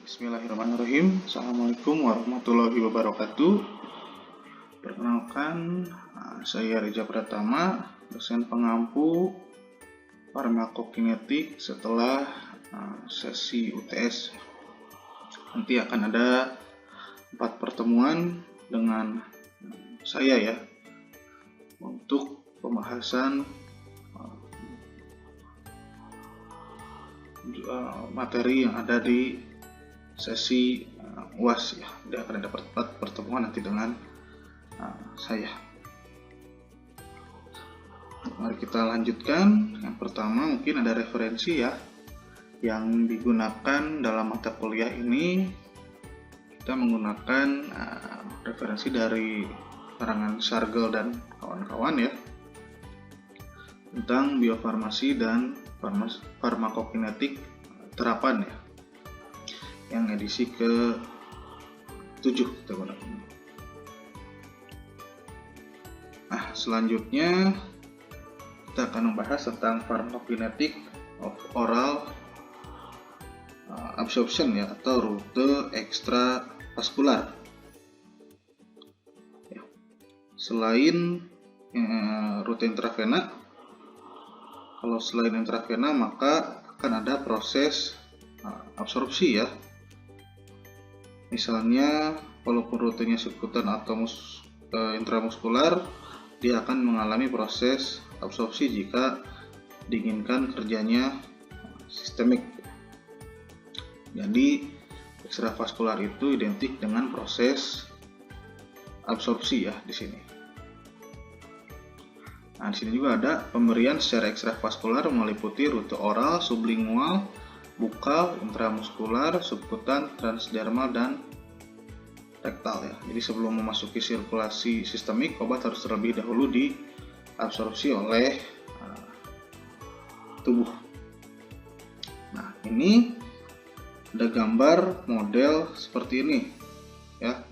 Bismillahirrahmanirrahim. Assalamualaikum warahmatullahi wabarakatuh. Perkenalkan, saya Reza Pratama, dosen pengampu farmakokinetik setelah sesi UTS. Nanti akan ada 4 pertemuan dengan saya ya, untuk pembahasan materi yang ada di sesi UAS ya. Dia akan ada pertemuan nanti dengan saya. Mari kita lanjutkan. Yang pertama mungkin ada referensi ya yang digunakan dalam mata kuliah ini. Kita menggunakan referensi dari karangan Sargel dan kawan-kawan ya, tentang biofarmasi dan farmakokinetik terapan ya, yang edisi ke-7 kita gunakan. Selanjutnya kita akan membahas tentang farmakokinetik of oral absorption ya, atau rute ekstravaskular. Selain rute intravena, kalau selain intravena maka akan ada proses absorpsi ya. Misalnya walaupun rutenya subkutan atau intramuskular, dia akan mengalami proses absorpsi jika diinginkan kerjanya sistemik. Jadi ekstravaskular itu identik dengan proses absorpsi ya di sini. Di sini juga ada pemberian secara ekstravaskular meliputi rute oral, sublingual, bukal, intramuskular, subkutan, transdermal, dan rektal ya. Jadi sebelum memasuki sirkulasi sistemik, obat harus terlebih dahulu diabsorpsi oleh tubuh. Ini ada gambar model seperti ini ya,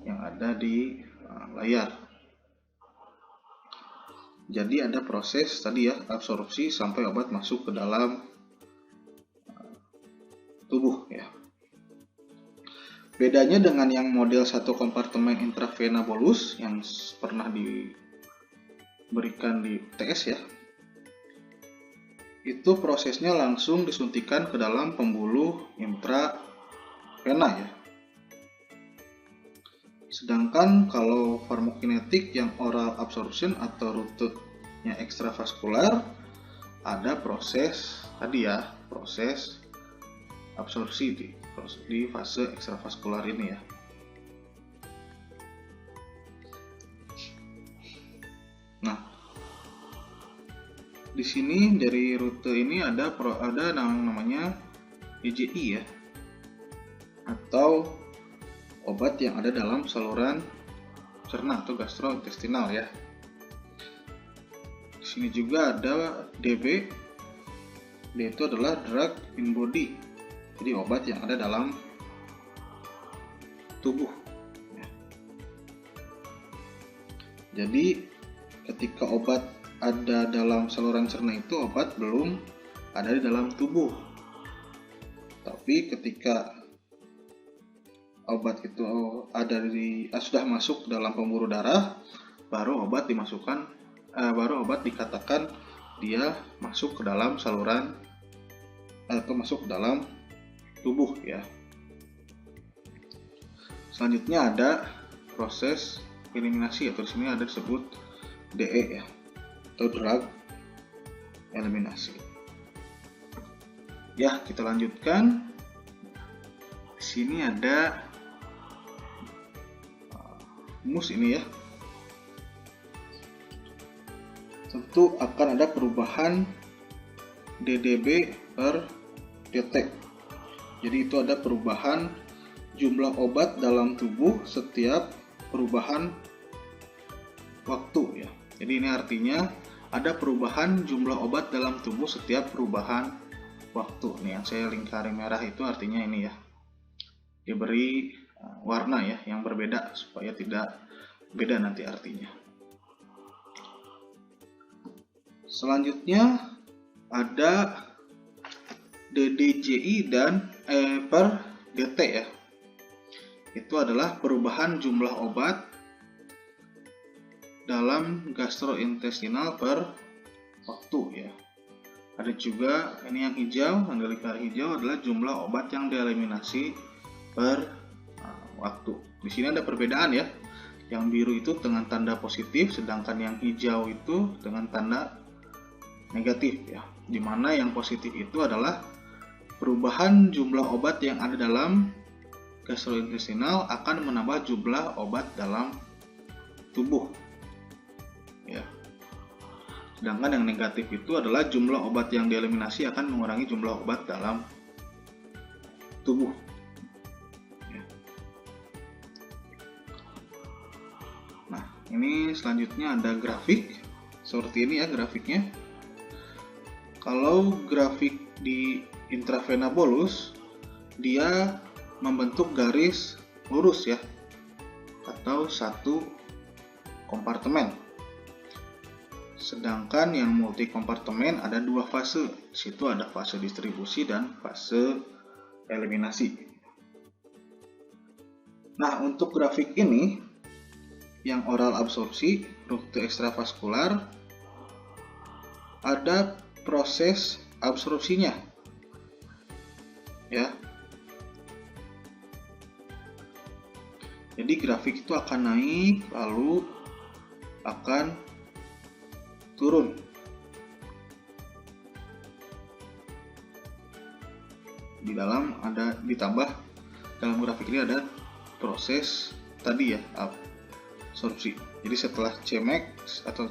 yang ada di layar. Jadi ada proses tadi ya, absorpsi sampai obat masuk ke dalam tubuh ya. Bedanya dengan yang model satu kompartemen intravena bolus yang pernah diberikan di TS ya, itu prosesnya langsung disuntikan ke dalam pembuluh intravena ya. Sedangkan kalau farmakokinetik yang oral absorption atau rutenya ekstravaskular, ada proses tadi ya, proses absorpsi di fase ekstravaskular ini ya. Di sini dari rute ini ada namanya EGI ya, atau obat yang ada dalam saluran cerna atau gastrointestinal ya. Di sini juga ada DB. D itu adalah drug in body. Jadi obat yang ada dalam tubuh. Jadi ketika obat ada dalam saluran cerna itu, obat belum ada di dalam tubuh. Tapi ketika obat itu sudah masuk dalam pembuluh darah, baru obat dikatakan dia masuk ke dalam saluran atau masuk ke dalam tubuh ya. Selanjutnya ada proses eliminasi, atau di sini ada disebut DE ya, atau drug eliminasi. Ya, kita lanjutkan. Di sini ada mus ini ya. Tentu akan ada perubahan DDB per detek. Jadi itu ada perubahan jumlah obat dalam tubuh setiap perubahan waktu ya. Jadi ini artinya ada perubahan jumlah obat dalam tubuh setiap perubahan waktu. Nih yang saya lingkari merah itu artinya ini ya, diberi warna ya yang berbeda supaya tidak beda nanti artinya. Selanjutnya ada DDJI dan per DT ya. Itu adalah perubahan jumlah obat dalam gastrointestinal per waktu ya. Ada juga ini yang hijau, yang dari garis hijau adalah jumlah obat yang dieliminasi per waktu. Di sini ada perbedaan ya. Yang biru itu dengan tanda positif, sedangkan yang hijau itu dengan tanda negatif ya. Dimana yang positif itu adalah perubahan jumlah obat yang ada dalam gastrointestinal akan menambah jumlah obat dalam tubuh ya. Sedangkan yang negatif itu adalah jumlah obat yang dieliminasi akan mengurangi jumlah obat dalam tubuh ya. Nah, ini selanjutnya ada grafik seperti ini ya grafiknya. Kalau grafik di intravena bolus, dia membentuk garis lurus ya, atau satu kompartemen. Sedangkan yang multi kompartemen ada dua fase. Di situ ada fase distribusi dan fase eliminasi. Nah, untuk grafik ini yang oral absorpsi, rute ekstravaskular, ada proses absorpsinya ya. Jadi grafik itu akan naik lalu akan turun. Di dalam ada ditambah dalam grafik ini ada proses tadi ya, absorpsi. Jadi setelah Cmax atau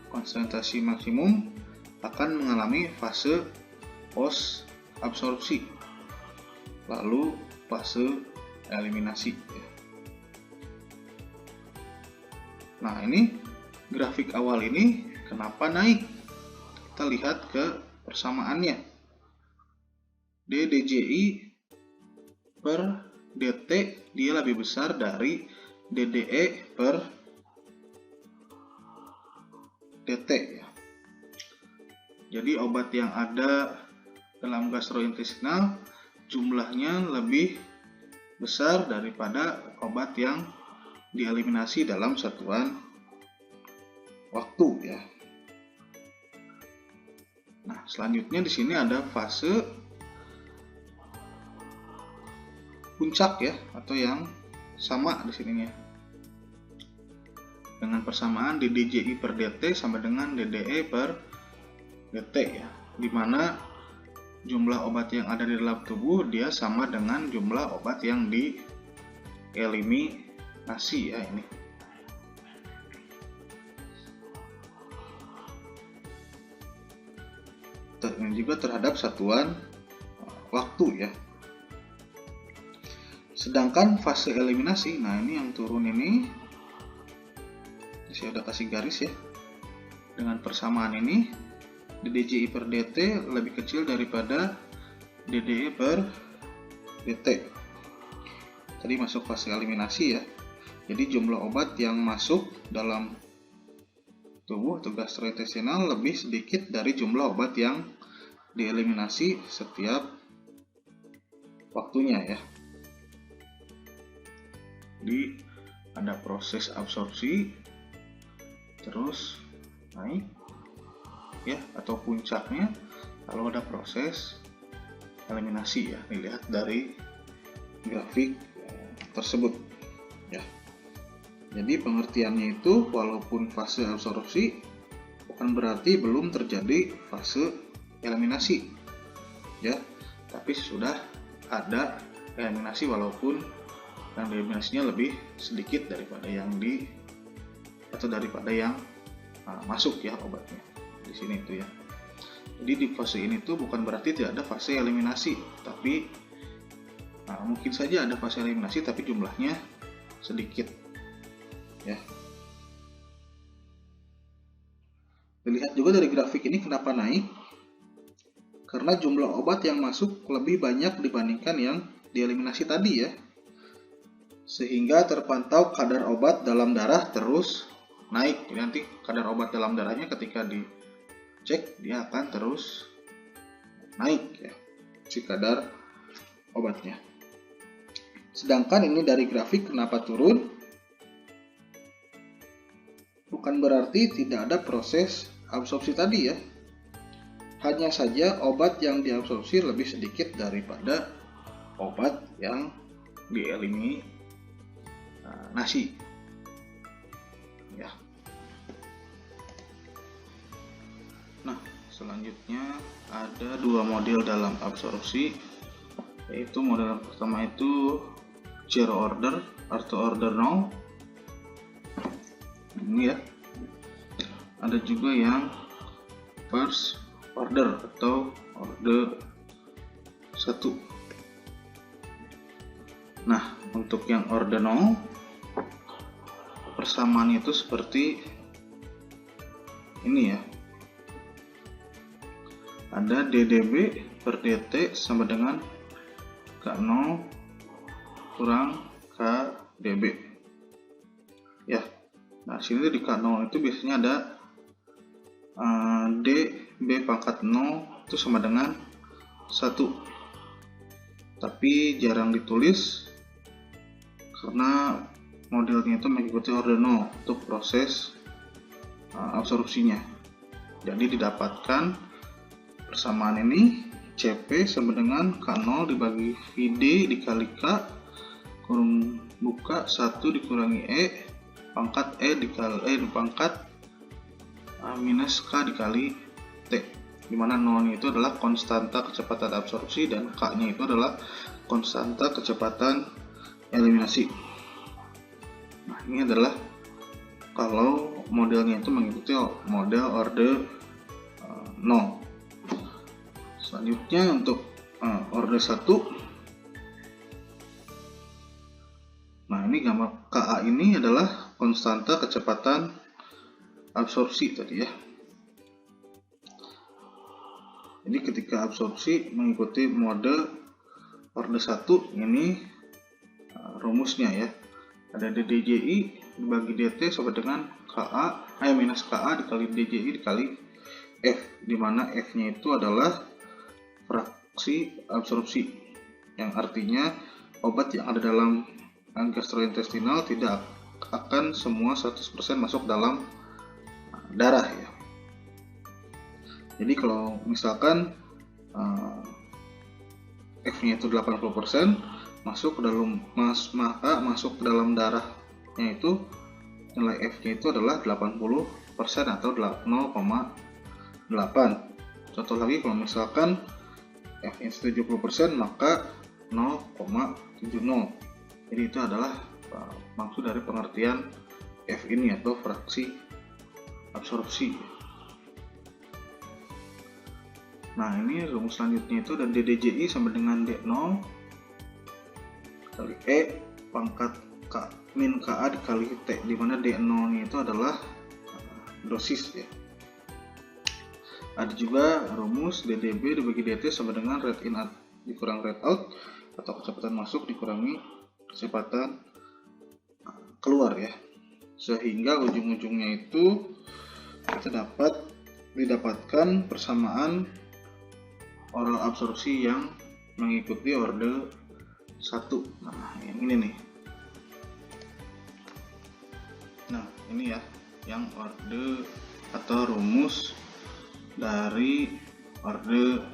konsentrasi maksimum akan mengalami fase post absorpsi, lalu fase eliminasi. Nah, ini grafik awal ini kenapa naik? Kita lihat ke persamaannya. DDJI per DT dia lebih besar dari DDE per DT ya. Jadi obat yang ada dalam gastrointestinal jumlahnya lebih besar daripada obat yang dieliminasi dalam satuan waktu ya. Nah, selanjutnya di sini ada fase puncak ya, atau yang sama di sininya. Dengan persamaan DDJI per DT sama dengan DDE per DT ya, dimana jumlah obat yang ada di dalam tubuh dia sama dengan jumlah obat yang dieliminasi ya ini. Dan juga terhadap satuan waktu ya. Sedangkan fase eliminasi, nah ini yang turun ini saya udah kasih garis ya. Dengan persamaan ini DDJI per DT lebih kecil daripada DDE per DT. Tadi masuk fase eliminasi ya. Jadi jumlah obat yang masuk dalam tubuh atau gastrointestinal lebih sedikit dari jumlah obat yang dieliminasi setiap waktunya ya. Jadi ada proses absorpsi terus naik ya, atau puncaknya kalau ada proses eliminasi ya, dilihat dari grafik tersebut ya. Jadi pengertiannya itu walaupun fase absorpsi bukan berarti belum terjadi fase eliminasi ya, tapi sudah ada eliminasi walaupun yang dieliminasinya lebih sedikit daripada yang daripada yang masuk ya obatnya di sini itu ya. Jadi di fase ini tuh bukan berarti tidak ada fase eliminasi, tapi mungkin saja ada fase eliminasi tapi jumlahnya sedikit ya. Dilihat juga dari grafik ini kenapa naik, karena jumlah obat yang masuk lebih banyak dibandingkan yang dieliminasi tadi ya, sehingga terpantau kadar obat dalam darah terus naik. Jadi nanti kadar obat dalam darahnya ketika dicek dia akan terus naik ya, si kadar obatnya. Sedangkan ini dari grafik kenapa turun? Bukan berarti tidak ada proses absorpsi tadi ya. Hanya saja obat yang diabsorpsi lebih sedikit daripada obat yang dieliminasi. Ya. Nah, selanjutnya ada dua model dalam absorpsi, yaitu model yang pertama itu zero order atau order 0. Ini ya. Ada juga yang first order atau order 1. Nah, untuk yang order 0 persamaannya itu seperti ini ya. Ada DDB per DT sama dengan K0 kurang KDB. Ya. Nah, sini di K0 itu biasanya ada DB pangkat 0 itu sama dengan 1. Tapi jarang ditulis karena modelnya itu mengikuti order 0 untuk proses absorpsinya. Jadi didapatkan persamaan ini CP sama dengan K0 dibagi VD dikali K kurung buka 1 dikurangi E pangkat E dikali pangkat minus K dikali T, dimana 0 itu adalah konstanta kecepatan absorpsi dan K nya itu adalah konstanta kecepatan eliminasi. Nah, ini adalah kalau modelnya itu mengikuti model order 0. Selanjutnya untuk order 1. Nah, ini gambar KA ini adalah konstanta kecepatan absorpsi tadi ya. Jadi ketika absorpsi mengikuti mode order 1, ini rumusnya ya. Ada DDJI dibagi DT sama dengan KA minus KA dikali DJI dikali F, dimana F nya itu adalah fraksi absorpsi, yang artinya obat yang ada dalam gastrointestinal tidak akan semua 100% masuk dalam darah ya. Jadi kalau misalkan F nya itu 80% masuk ke dalam maka masuk ke dalam darahnya itu nilai F nya itu adalah 80% atau 0,8. Contoh lagi, kalau misalkan F nya 70% maka 0,70. Jadi itu adalah maksud dari pengertian F ini atau fraksi absorpsi. Nah, ini rumus selanjutnya itu dan DDJI sama dengan D0 kali E pangkat K min KA dikali T, dimana D0 nya itu adalah dosis ya. Ada juga rumus DDB dibagi DT sama dengan rate in dikurang rate out atau kecepatan masuk dikurangi kecepatan keluar ya, sehingga ujung-ujungnya itu kita didapatkan persamaan oral absorpsi yang mengikuti order 1. Nah, yang ini nih. Nah, ini ya yang order atau rumus dari order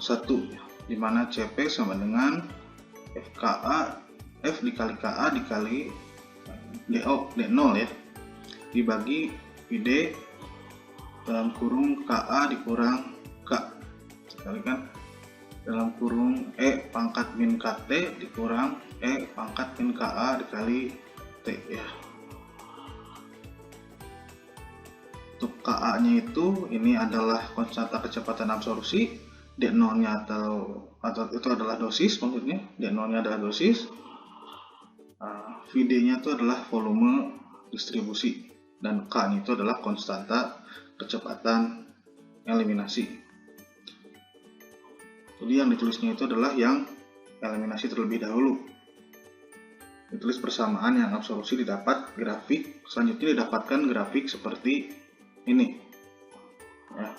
1 ya, dimana CP sama dengan F dikali KA dikali D0 ya, dibagi VD dalam kurung KA dikurang K dikalikan dalam kurung E pangkat min KT dikurang E pangkat min KA dikali T ya. Untuk KA nya itu ini adalah konstanta kecepatan absorpsi, D0 nya atau itu adalah dosis, maksudnya D0 nya adalah dosis, VD nya itu adalah volume distribusi, dan K nya itu adalah konstanta kecepatan eliminasi. Jadi yang ditulisnya itu adalah yang eliminasi terlebih dahulu. Ditulis persamaan yang absorpsi didapat grafik, selanjutnya didapatkan grafik seperti ini ya.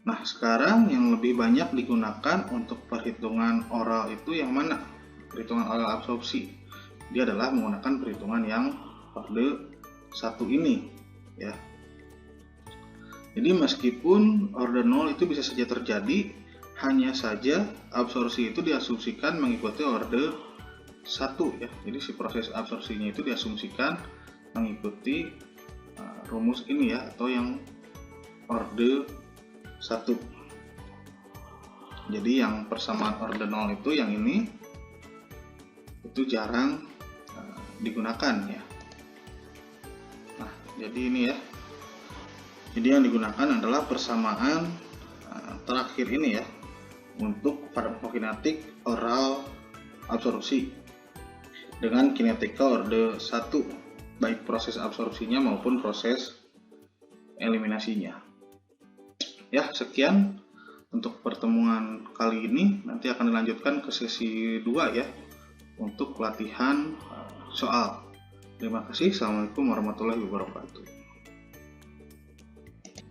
Nah, sekarang yang lebih banyak digunakan untuk perhitungan oral itu yang mana? Perhitungan oral absorpsi. Dia adalah menggunakan perhitungan yang orde 1 ini, ya. Jadi meskipun orde 0 itu bisa saja terjadi, hanya saja absorpsi itu diasumsikan mengikuti orde 1, ya. Jadi si proses absorpsinya itu diasumsikan mengikuti rumus ini, ya, atau yang orde 1. Jadi yang persamaan orde 0 itu yang ini itu jarang digunakan, ya. Nah, jadi ini, ya. Jadi yang digunakan adalah persamaan terakhir ini, ya, untuk farmakokinetik oral absorpsi dengan kinetika orde 1, baik proses absorpsinya maupun proses eliminasinya. Ya, sekian untuk pertemuan kali ini. Nanti akan dilanjutkan ke sesi 2, ya, untuk latihan soal. Terima kasih. Assalamualaikum warahmatullahi wabarakatuh.